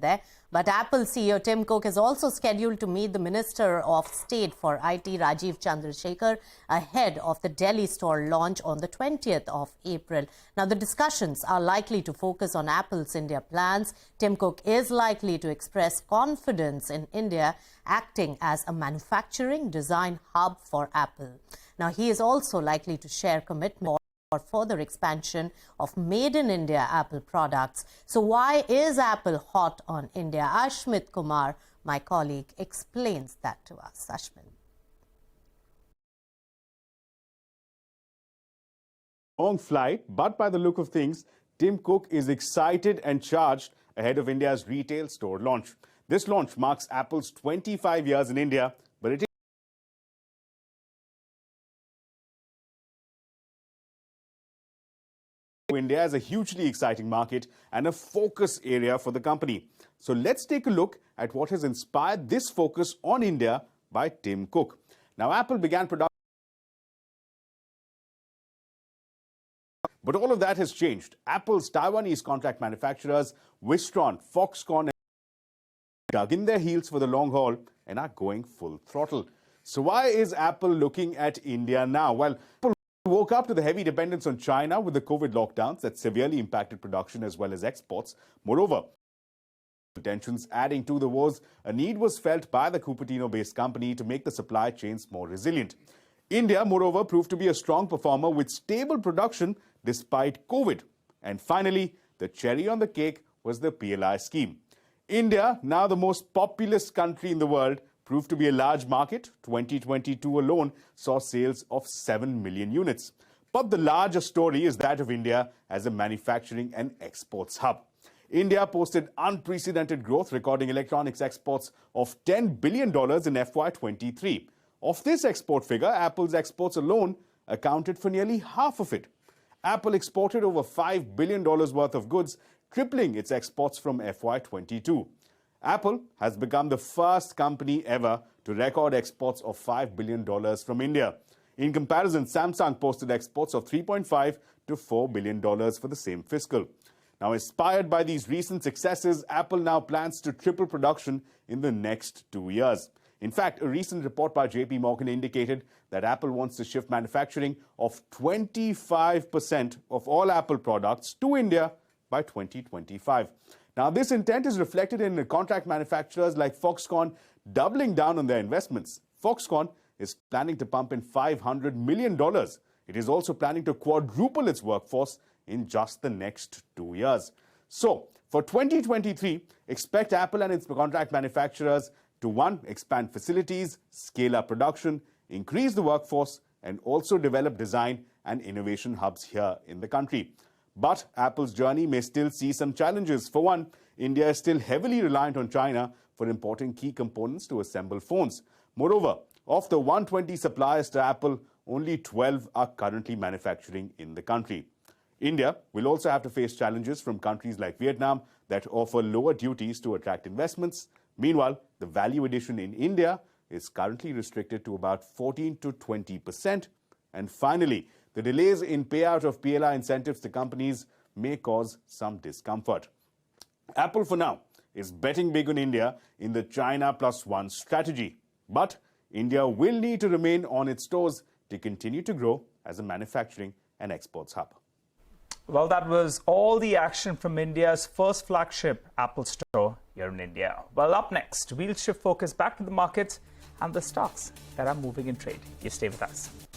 there. But Apple CEO Tim Cook is also scheduled to meet the Minister of State for IT, Rajeev Chandrasekhar, ahead of the Delhi store launch on the 20th of April. Now, the discussions are likely to focus on Apple's India plans. Tim Cook is likely to express confidence in India acting as a manufacturing design hub for Apple. Now, he is also likely to share commitment for further expansion of made in India Apple products. So why is Apple hot on India? Ashmit Kumar, my colleague, explains that to us. Ashmit. Long flight, but by the look of things, Tim Cook is excited and charged ahead of India's retail store launch. This launch marks Apple's 25 years in India, but it India is a hugely exciting market and a focus area for the company. So let's take a look at what has inspired this focus on India by Tim Cook. Now, Apple began production, but all of that has changed. Apple's Taiwanese contract manufacturers, Wistron, Foxconn, dug in their heels for the long haul and are going full throttle. So why is Apple looking at India now? Well, Apple woke up to the heavy dependence on China with the COVID lockdowns that severely impacted production as well as exports. Moreover, tensions adding to the wars, a need was felt by the Cupertino-based company to make the supply chains more resilient. India, moreover, proved to be a strong performer with stable production despite COVID. And finally, the cherry on the cake was the PLI scheme. India, now the most populous country in the world, proved to be a large market. 2022 alone saw sales of 7 million units. But the larger story is that of India as a manufacturing and exports hub. India posted unprecedented growth, recording electronics exports of $10 billion in FY23. Of this export figure, Apple's exports alone accounted for nearly half of it. Apple exported over $5 billion worth of goods, tripling its exports from FY22. Apple has become the first company ever to record exports of $5 billion from India. In comparison, Samsung posted exports of $3.5 to $4 billion for the same fiscal. Now, inspired by these recent successes, Apple now plans to triple production in the next 2 years. In fact, a recent report by JP Morgan indicated that Apple wants to shift manufacturing of 25% of all Apple products to India by 2025. Now, this intent is reflected in contract manufacturers like Foxconn doubling down on their investments. Foxconn is planning to pump in $500 million. It is also planning to quadruple its workforce in just the next 2 years. So, for 2023, expect Apple and its contract manufacturers to, one, expand facilities, scale up production, increase the workforce, and also develop design and innovation hubs here in the country. But Apple's journey may still see some challenges. For one, India is still heavily reliant on China for importing key components to assemble phones. Moreover, of the 120 suppliers to Apple, only 12 are currently manufacturing in the country. India will also have to face challenges from countries like Vietnam that offer lower duties to attract investments. Meanwhile, the value addition in India is currently restricted to about 14 to 20%. And finally, the delays in payout of PLI incentives to companies may cause some discomfort. Apple, for now, is betting big on India in the China Plus One strategy. But India will need to remain on its toes to continue to grow as a manufacturing and exports hub. Well, that was all the action from India's first flagship Apple store here in India. Well, up next, we'll shift focus back to the markets and the stocks that are moving in trade. You stay with us.